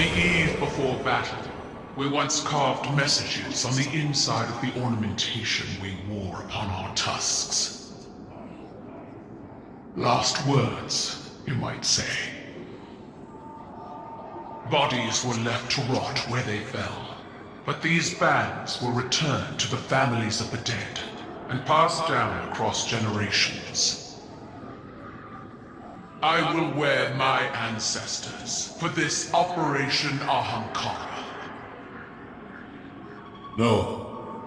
the eve before battle, we once carved messages on the inside of the ornamentation we wore upon our tusks. Last words, you might say. Bodies were left to rot where they fell, but these bands were returned to the families of the dead and passed down across generations. I will wear my ancestors for this Operation Ahamkara. No.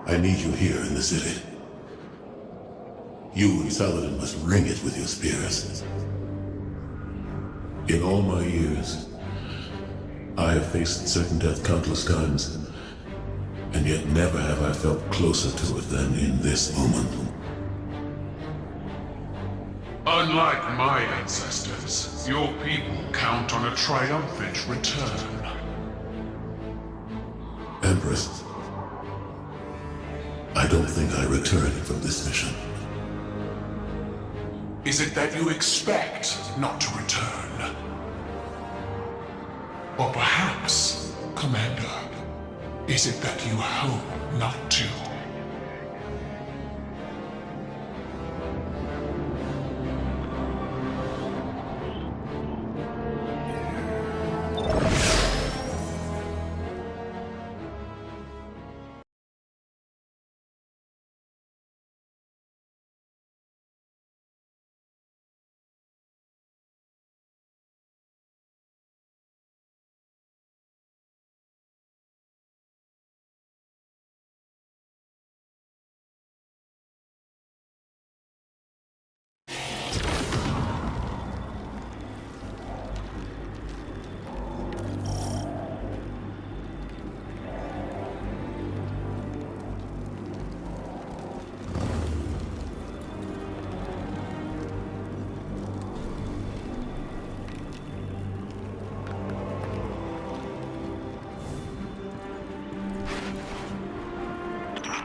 I need you here in the city. You and Saladin must ring it with your spears. In all my years, I have faced certain death countless times, and yet never have I felt closer to it than in this moment. Unlike my ancestors, your people count on a triumphant return. Empress, I don't think I returned from this mission. Is it that you expect not to return? Or perhaps, Commander, is it that you hope not to?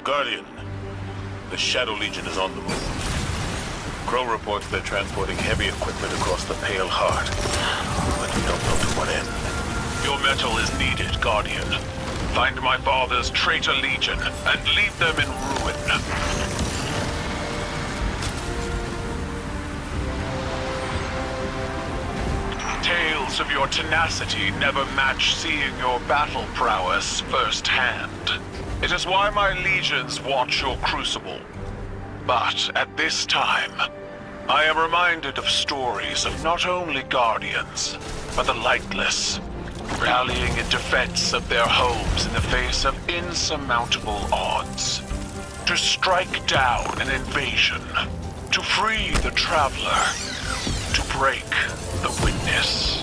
Guardian, the Shadow Legion is on the move. Crow reports they're transporting heavy equipment across the Pale Heart, but we don't know to what end. Your metal is needed, Guardian. Find my father's traitor legion and leave them in ruin. Tales of your tenacity never match seeing your battle prowess firsthand. It is why my legions watch your crucible. But at this time, I am reminded of stories of not only guardians, but the lightless, rallying in defense of their homes in the face of insurmountable odds. To strike down an invasion, to free the traveler, to break the witness.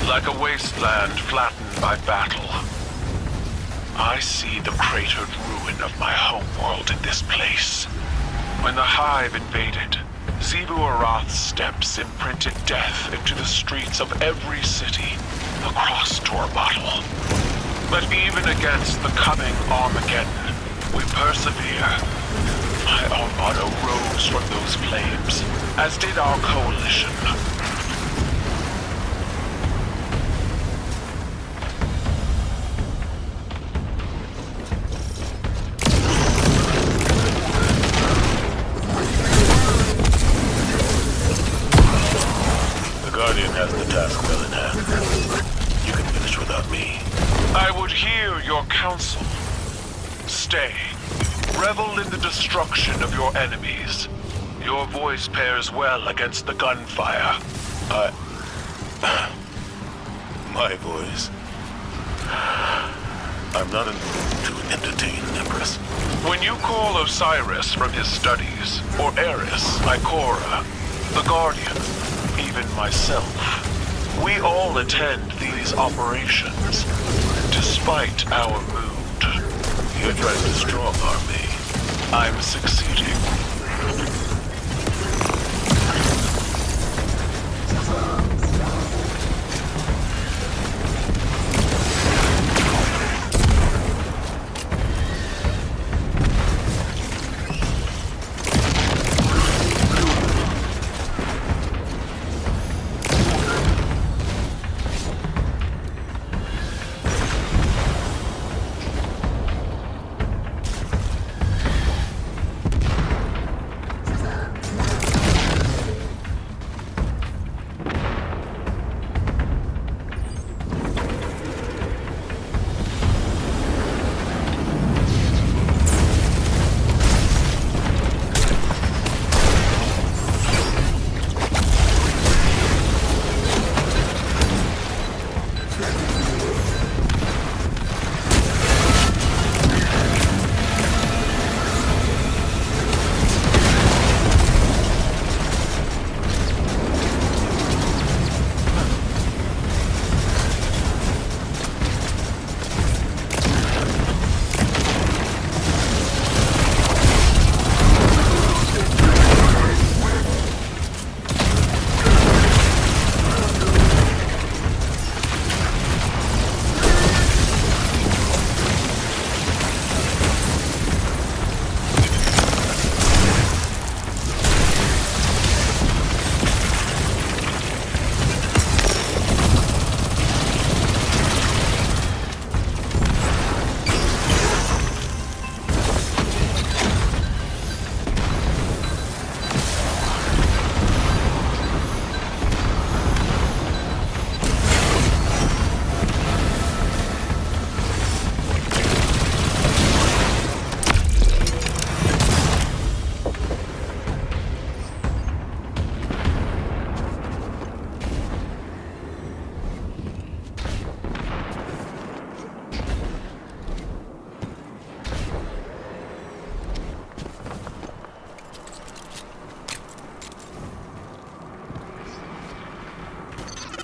Like a wasteland flattened by battle. I see the cratered ruin of my homeworld in this place. When the Hive invaded, Zebu Arath's steps imprinted death into the streets of every city across Torbottle. But even against the coming Armageddon, we persevere. My Armada rose from those flames, as did our coalition. Guardian has the task well in hand. You can finish without me. I would hear your counsel. Stay. Revel in the destruction of your enemies. Your voice pairs well against the gunfire. My voice. I'm not in the mood to entertain, Empress. When you call Osiris from his studies, or Eris, Ikora, the Guardian, even myself, We all attend these operations, despite our mood. You're trying to strong-arm me. I'm succeeding.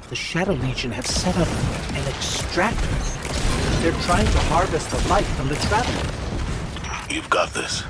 The Shadow Legion have set up an extractor. They're trying to harvest the light from the Traveler. You've got this.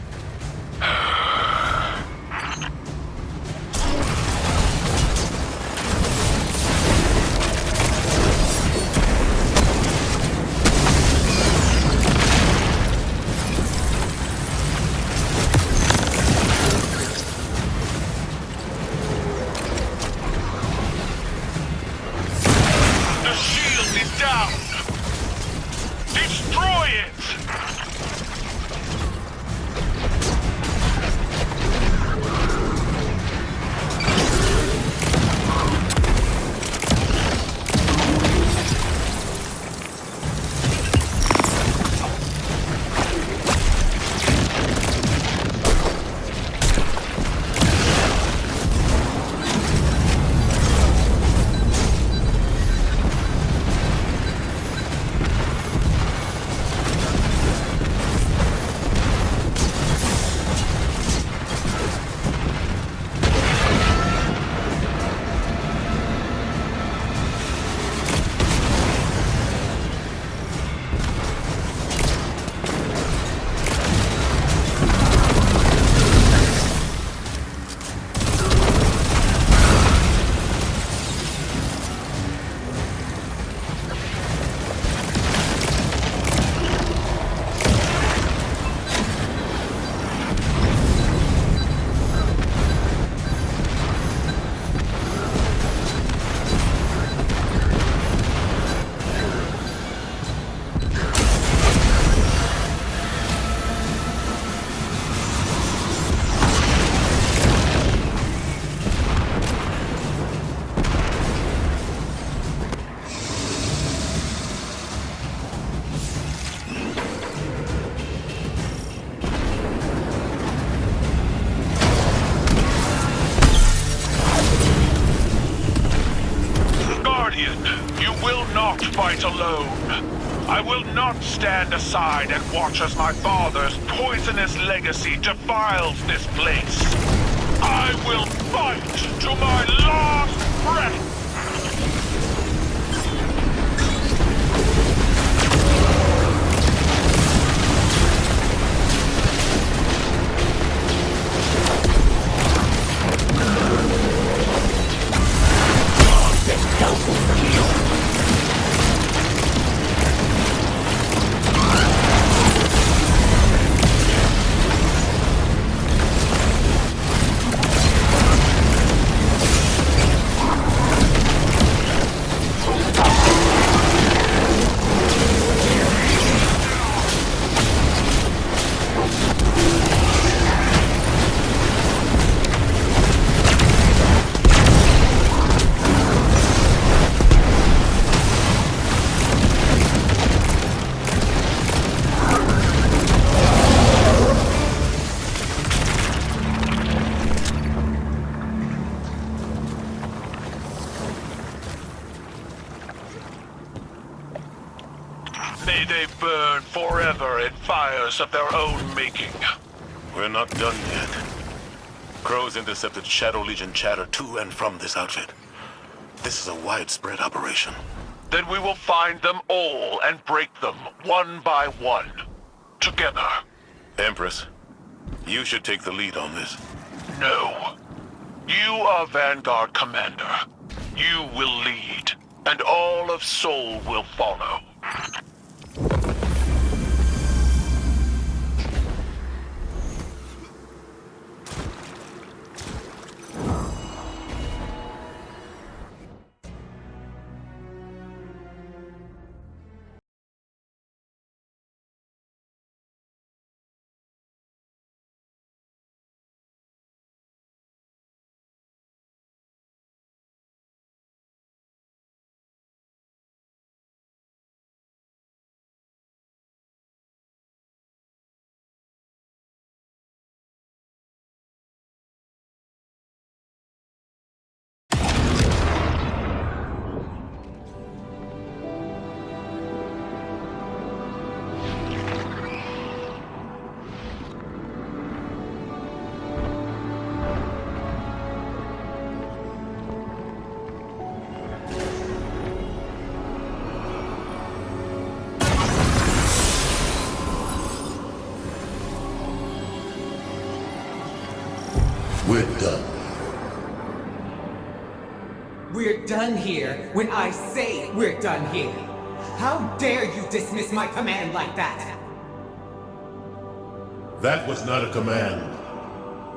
fight alone. I will not stand aside and watch as my father's poisonous legacy defiles this place. I will fight to my last breath! they burn forever in fires of their own making. We're not done yet. Crows intercepted Shadow Legion chatter to and from this outfit. This is a widespread operation. Then we will find them all and break them one by one. Together. Empress, you should take the lead on this. No. You are Vanguard Commander. You will lead, and all of Seoul will follow. We're done. We're done here when I say we're done here. How dare you dismiss my command like that? That was not a command.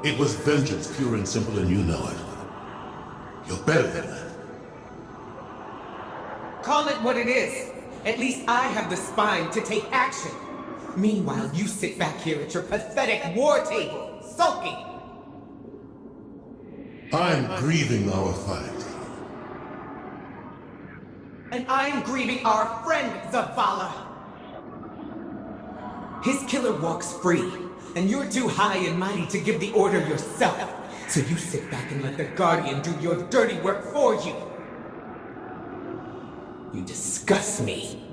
It was vengeance, pure and simple, and you know it. You're better than that. Call it what it is. At least I have the spine to take action. Meanwhile, you sit back here at your pathetic war table, sulking. I'm grieving our fight. And I'm grieving our friend, Zavala. His killer walks free, and you're too high and mighty to give the order yourself. So you sit back and let the Guardian do your dirty work for you. You disgust me.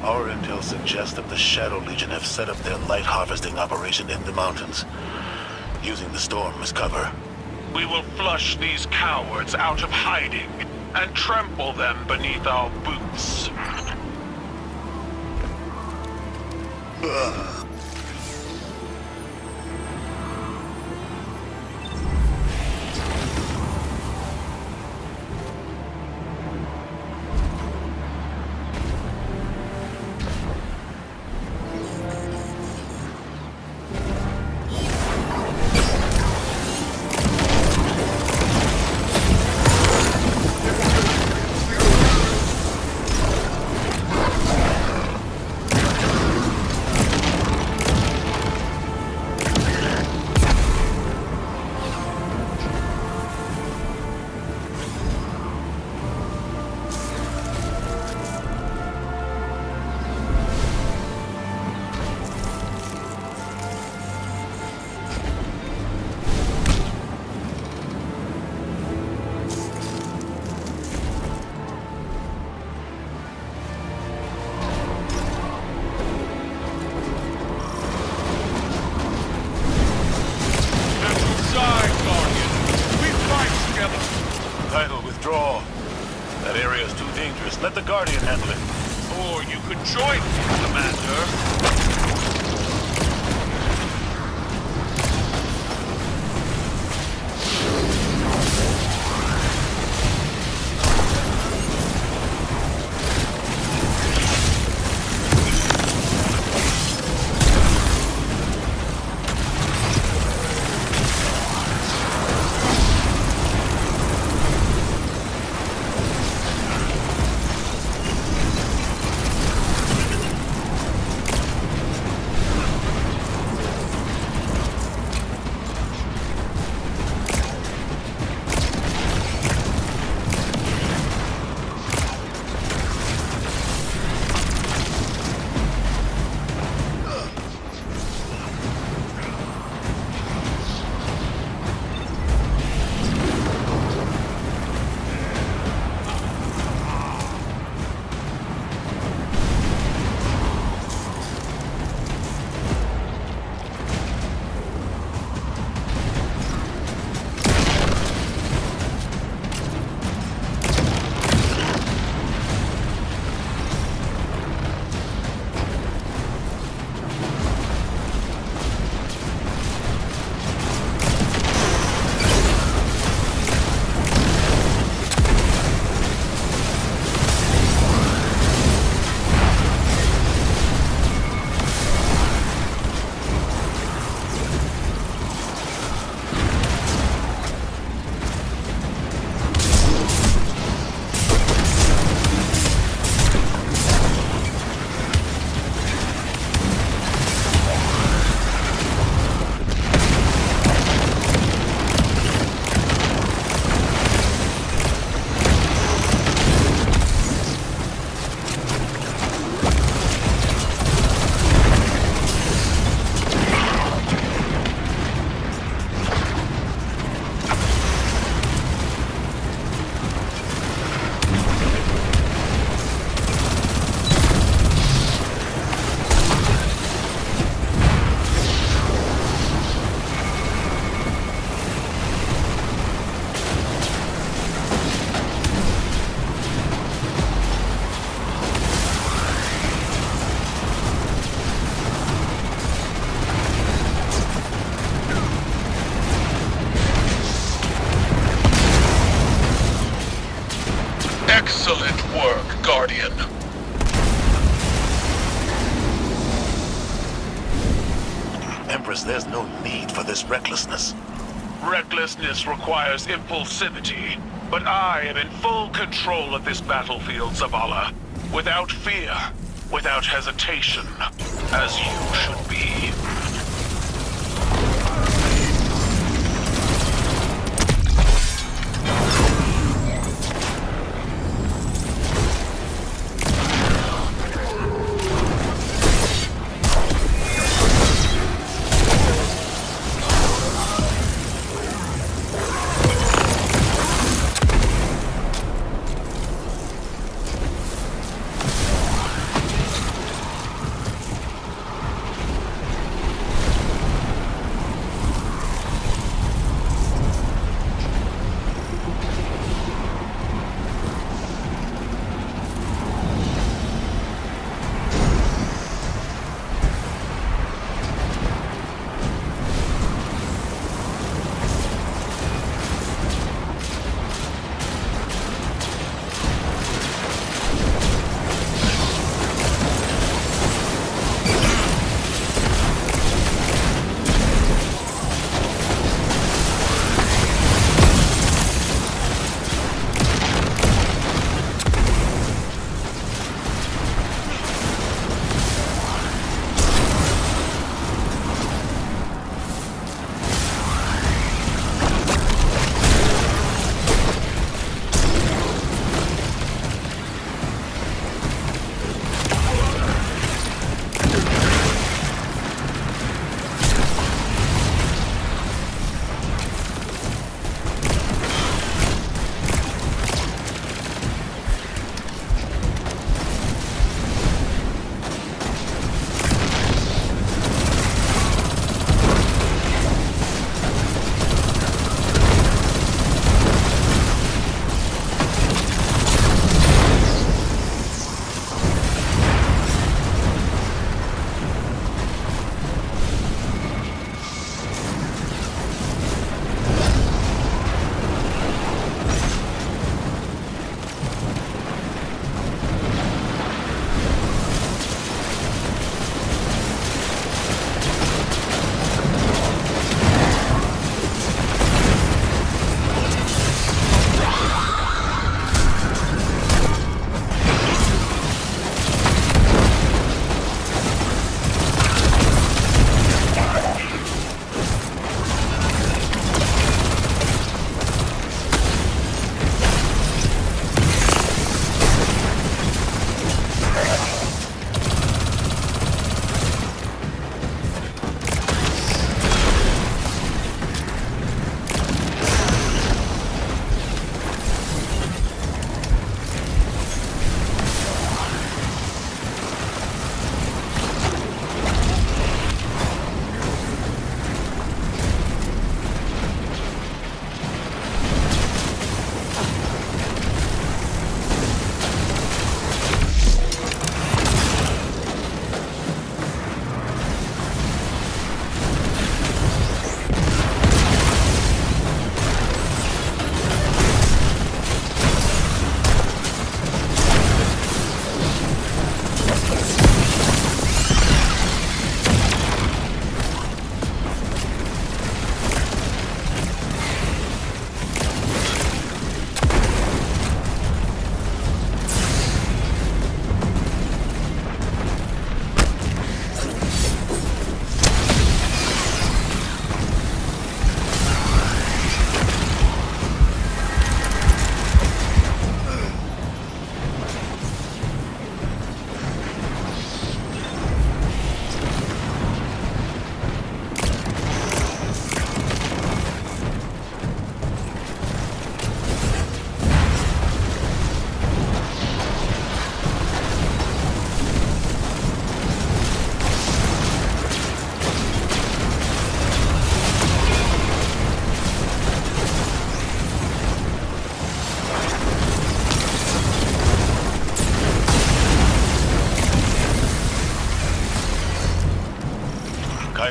Our intel suggests that the Shadow Legion have set up their light harvesting operation in the mountains, using the storm as cover. We will flush these cowards out of hiding and trample them beneath our boots. area is too dangerous. Let the Guardian handle it. Or you could join me, Commander. Excellent work, Guardian. Empress, there's no need for this recklessness. Recklessness requires impulsivity, but I am in full control of this battlefield, Zavala. Without fear, without hesitation, as you should be.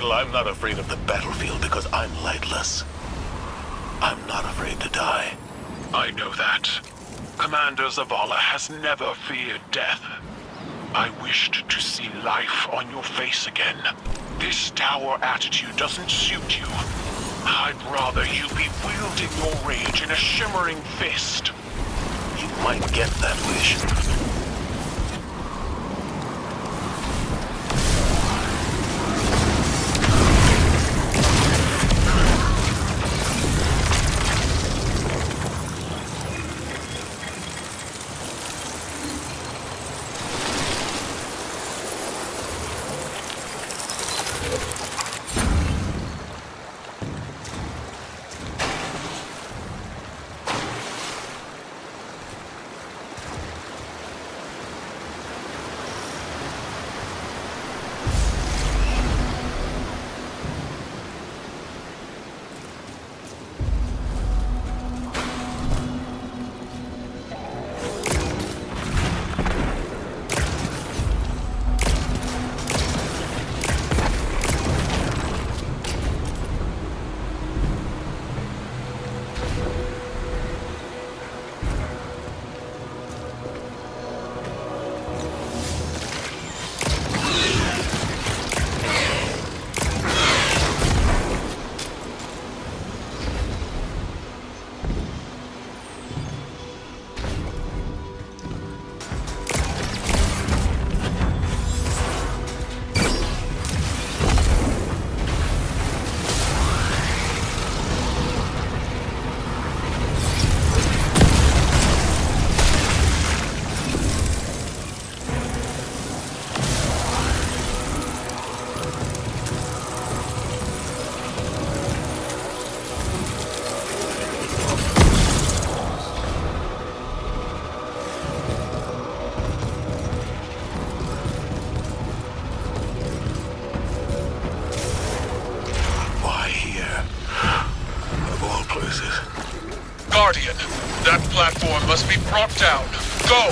battle, I'm not afraid of the battlefield because I'm lightless. I'm not afraid to die. I know that. Commander Zavala has never feared death. I wished to see life on your face again. This dour attitude doesn't suit you. I'd rather you be wielding your rage in a shimmering fist. You might get that wish. Guardian, that platform must be brought down. Go!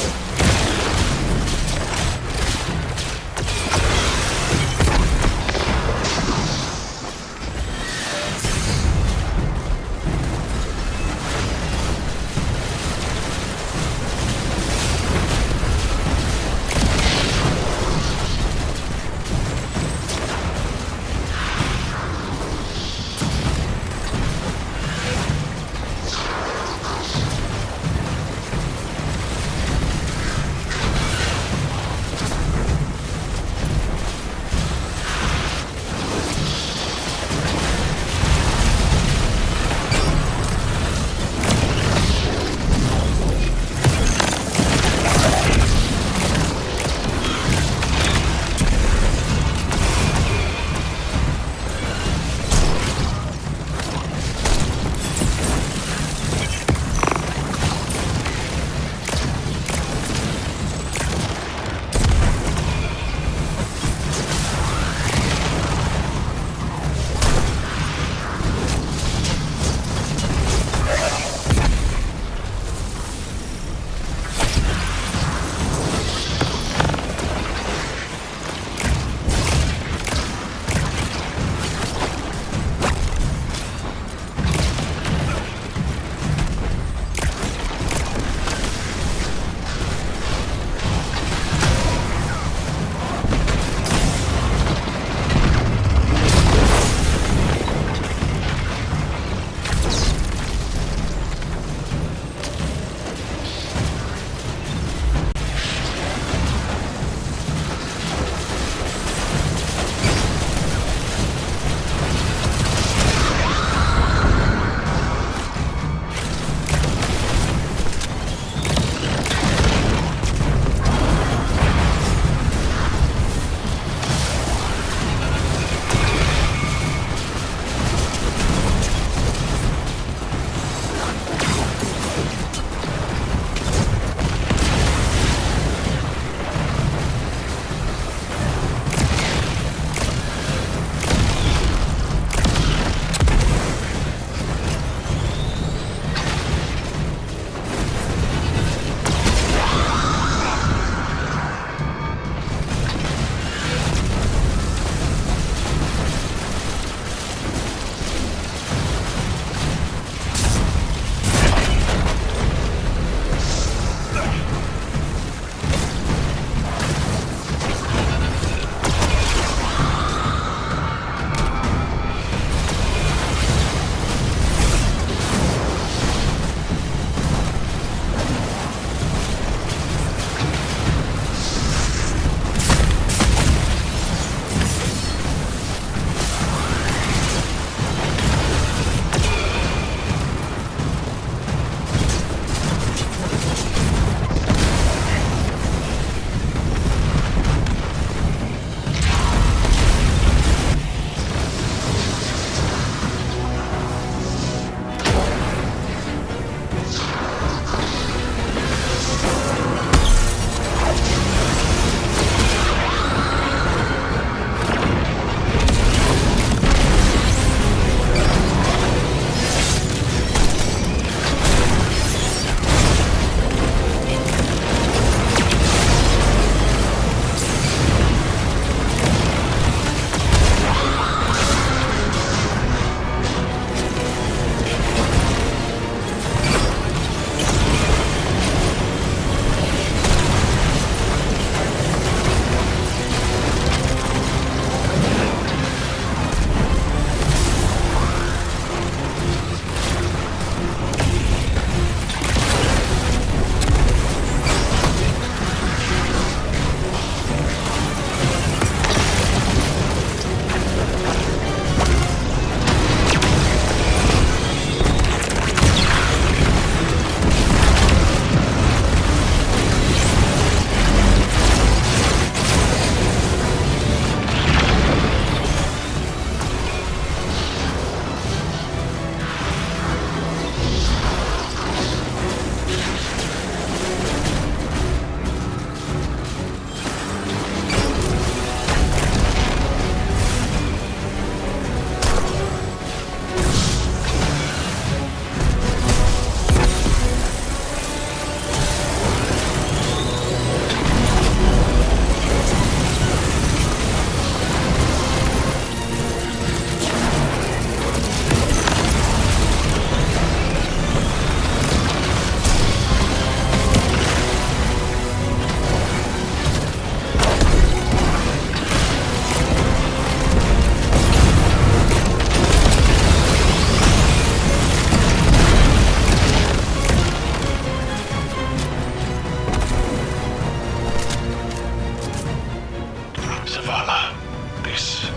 Zavala, this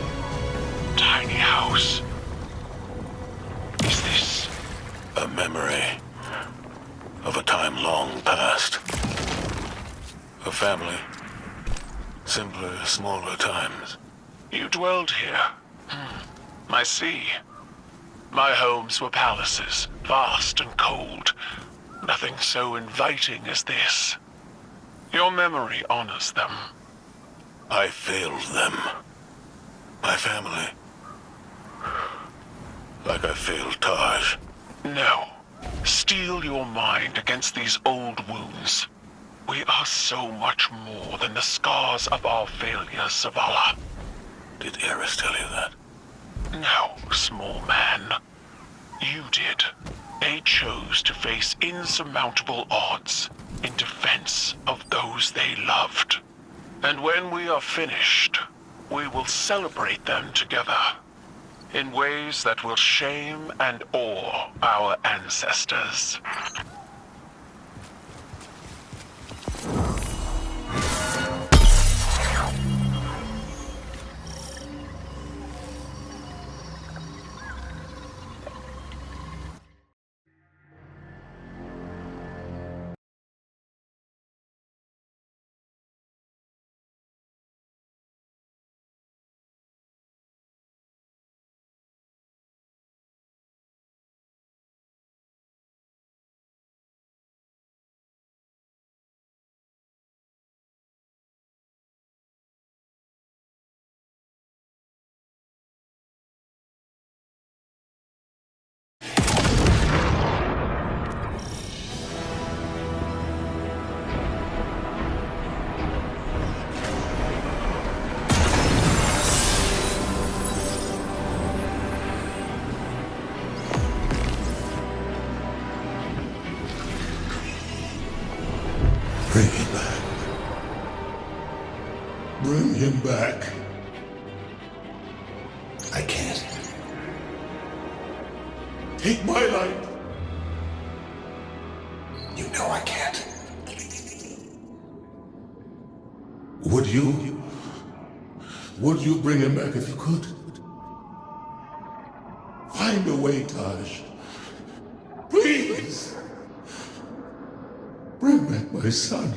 tiny house, is this A memory of a time long past. A family. Simpler, smaller times. You dwelled here? I see. My homes were palaces, vast and cold. Nothing so inviting as this. Your memory honors them. I failed them. My family. Like I failed Taj. No. Steel your mind against these old wounds. We are so much more than the scars of our failures, Zavala. Did Eris tell you that? No, small man. You did. They chose to face insurmountable odds in defense of those they loved. And when we are finished, we will celebrate them together in ways that will shame and awe our ancestors. Bring him back. Bring him back. I can't. Take my light. You know I can't. Would you? Would you bring him back if you could? Find a way, Taj. Please. Bring back my son.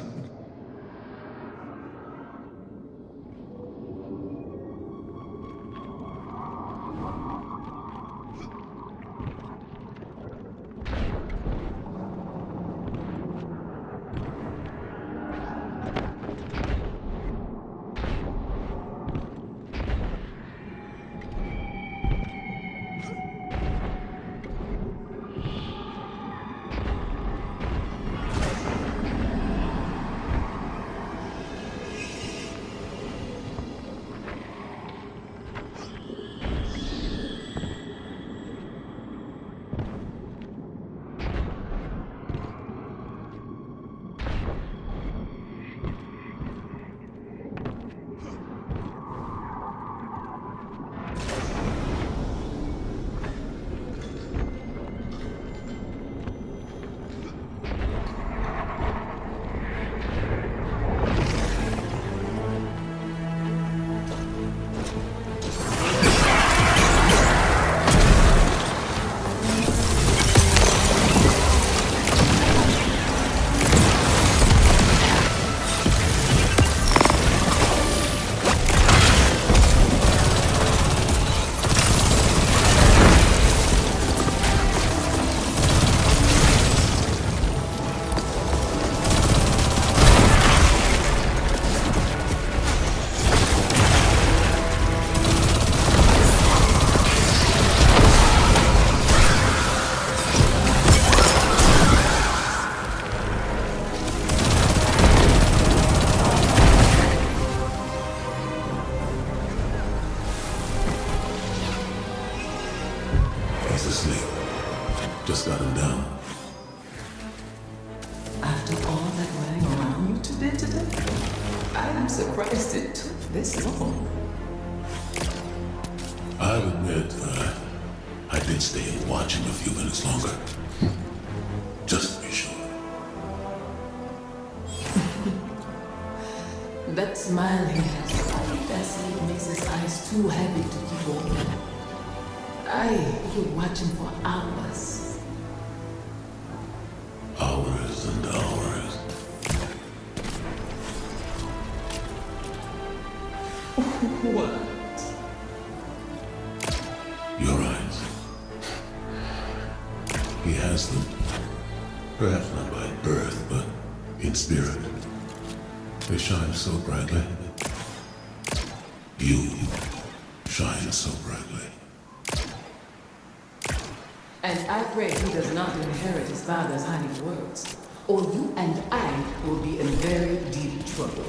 He's asleep. Just got him down. After all that running around you two did today, I'm surprised it took this long. I'll admit, I did stay and watch him a few minutes longer. Just to be sure. That smile he has, that sleep makes his eyes too heavy to keep open. I could watch him for hours. Hours and hours. What? Your eyes. He has them. Perhaps not by birth, but in spirit. They shine so brightly. You shine so brightly. And I pray he does not inherit his father's honeyed words, or you and I will be in very deep trouble.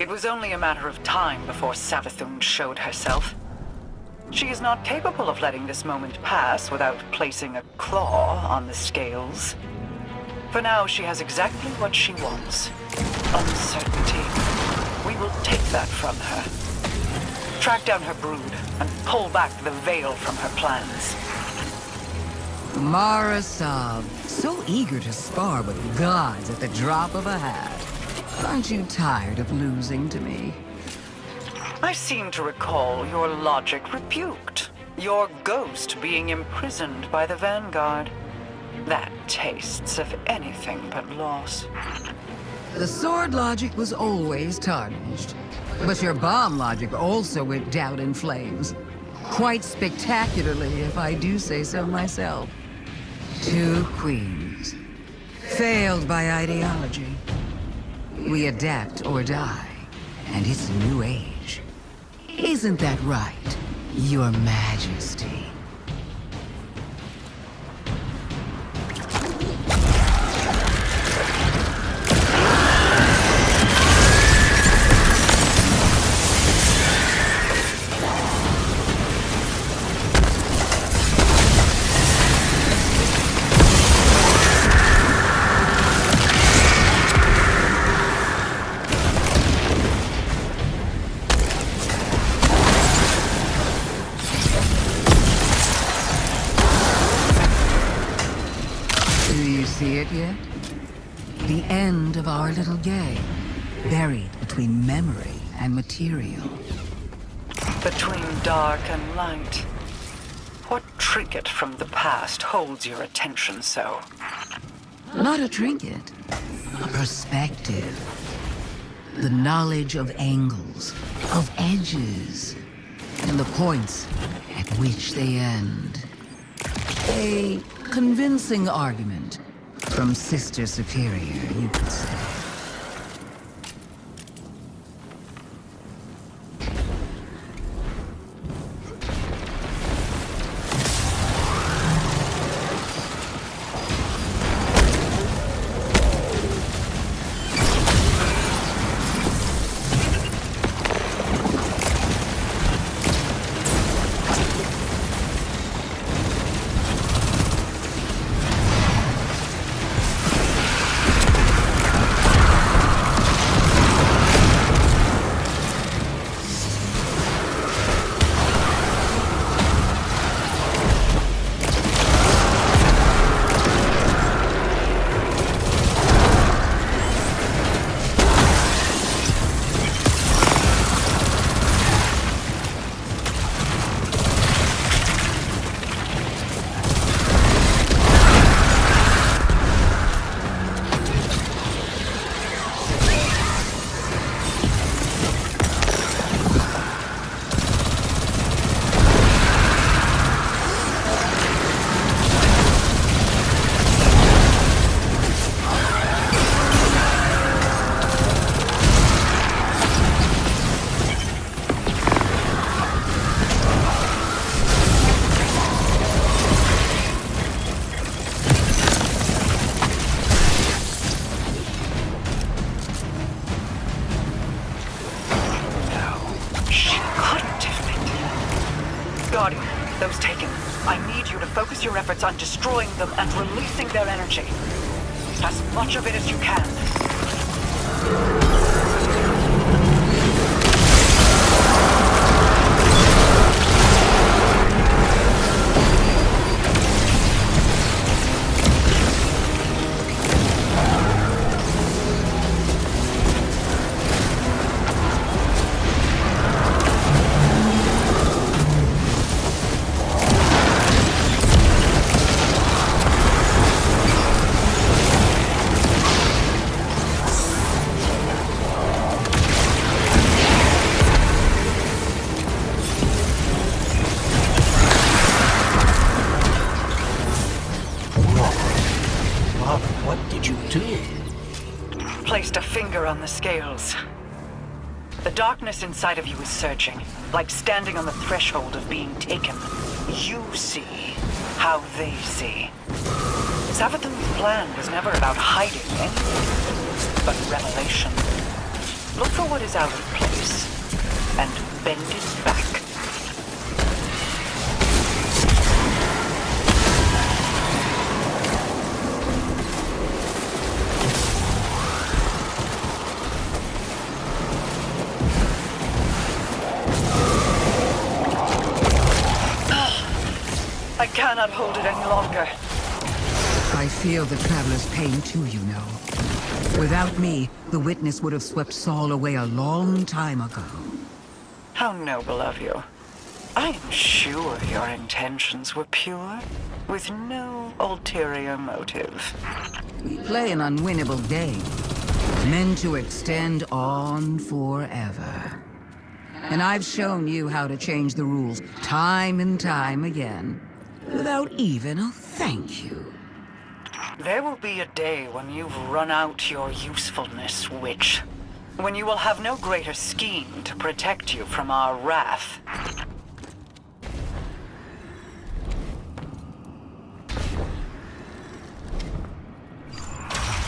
It was only a matter of time before Savathun showed herself. She is not capable of letting this moment pass without placing a claw on the scales. For now, she has exactly what she wants. Uncertainty. We will take that from her. Track down her brood and pull back the veil from her plans. Mara Sab, so eager to spar with gods at the drop of a hat. Aren't you tired of losing to me? I seem to recall your logic rebuked. Your ghost being imprisoned by the Vanguard. That tastes of anything but loss. The sword logic was always tarnished. But your bomb logic also went down in flames. Quite spectacularly, if I do say so myself. 2 queens. Failed by ideology. We adapt or die, and it's a new age. Isn't that right, Your Majesty? end of our little game, buried between memory and material. Between dark and light. What trinket from the past holds your attention so? Not a trinket, a perspective. The knowledge of angles, of edges, and the points at which they end. A convincing argument from Sister Superior, you could say. Guardian, those taken. I need you to focus your efforts on destroying them and releasing their energy. As much of it as you can. Placed a finger on the scales. The darkness inside of you is surging, like standing on the threshold of being taken. You see how they see. Savathun's plan was never about hiding anything, but revelation. Look for what is out of place, and bend it back. I cannot hold it any longer. I feel the Traveler's pain too, you know. Without me, the Witness would have swept Saul away a long time ago. How noble of you. I am sure your intentions were pure, with no ulterior motive. We play an unwinnable game, meant to extend on forever. And I've shown you how to change the rules time and time again. Without even a thank you. There will be a day when you've run out your usefulness, witch. When you will have no greater scheme to protect you from our wrath.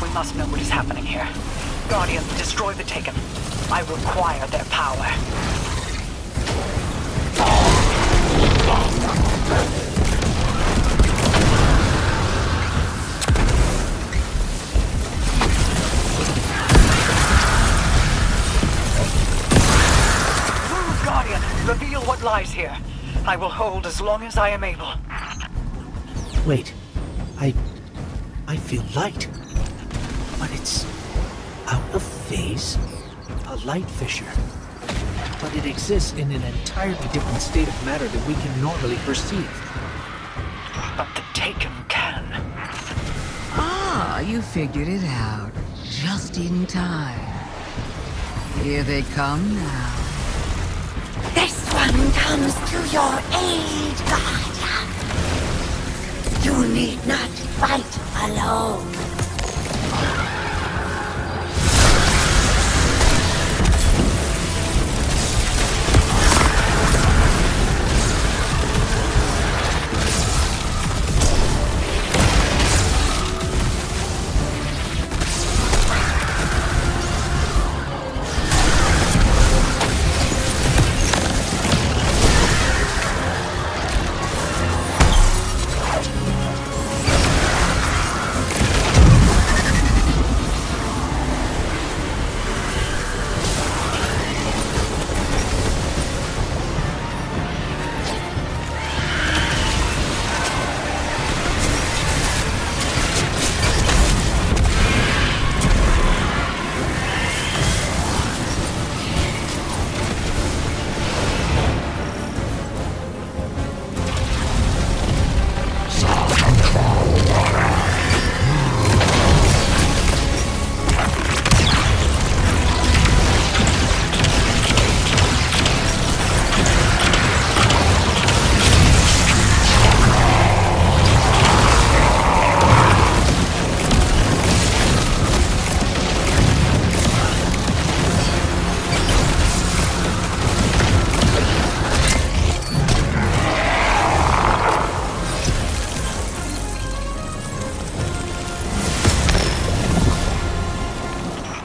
We must know what is happening here. Guardian, destroy the Taken. I require their power. Guardian, reveal what lies here. I will hold as long as I am able. Wait. I feel light. But it's is a light fissure. But it exists in an entirely different state of matter than we can normally perceive. But the Taken can. Ah, you figured it out. Just in time. Here they come now. This one comes to your aid, Guardian. You need not fight alone.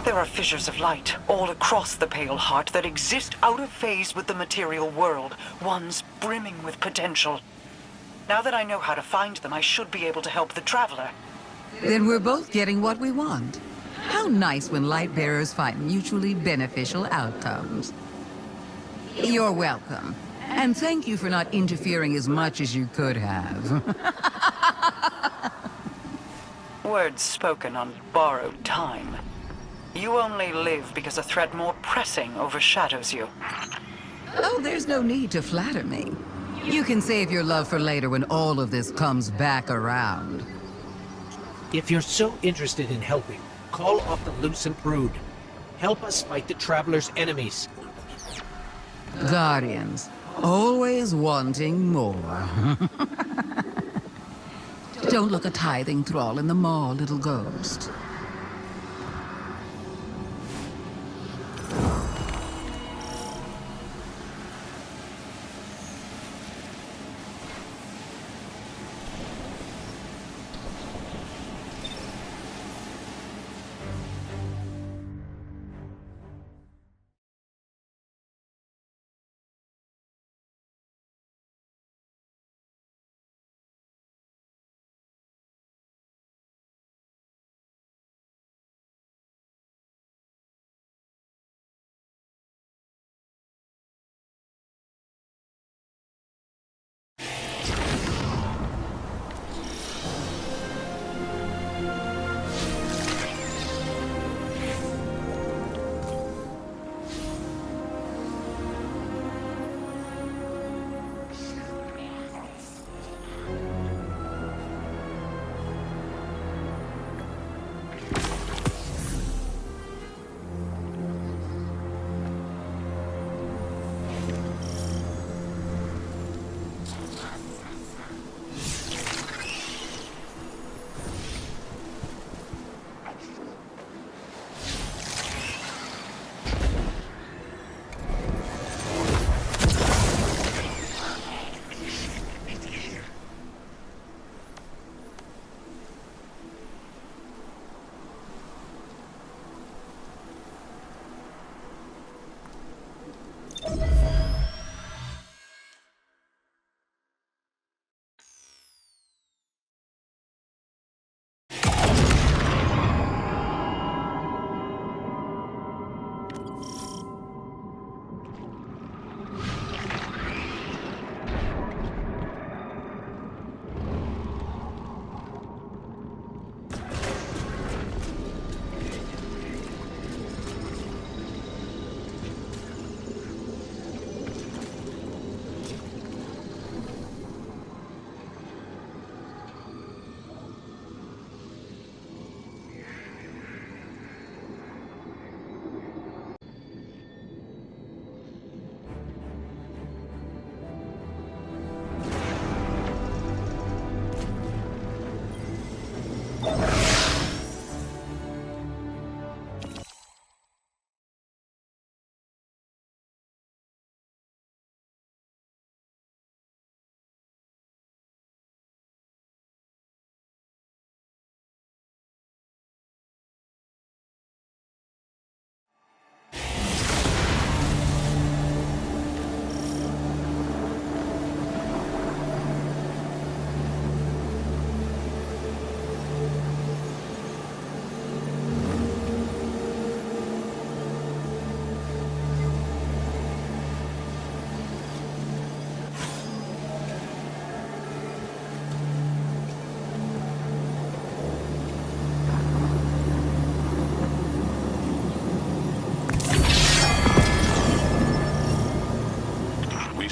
There are fissures of light all across the Pale Heart that exist out of phase with the material world, ones brimming with potential. Now that I know how to find them, I should be able to help the Traveler. Then we're both getting what we want. How nice when light bearers find mutually beneficial outcomes. You're welcome. And thank you for not interfering as much as you could have. Words spoken on borrowed time. You only live because a threat more pressing overshadows you. Oh, there's no need to flatter me. You can save your love for later when all of this comes back around. If you're so interested in helping, call off the Lucent Brood. Help us fight the Traveler's enemies. Guardians, always wanting more. Don't look a tithing thrall in the maw, little ghost.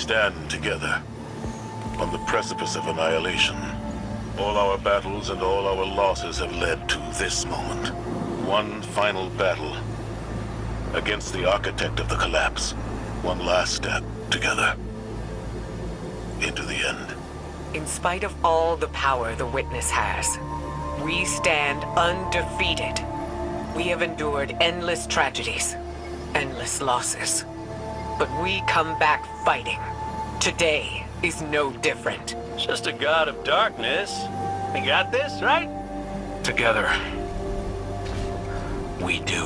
stand together on the precipice of annihilation. All our battles and all our losses have led to this moment. One final battle against the architect of the collapse. One last step together into the end. In spite of all the power the Witness has, we stand undefeated. We have endured endless tragedies, endless losses. But we come back fighting. Today is no different. It's just a god of darkness. We got this, right? Together, we do.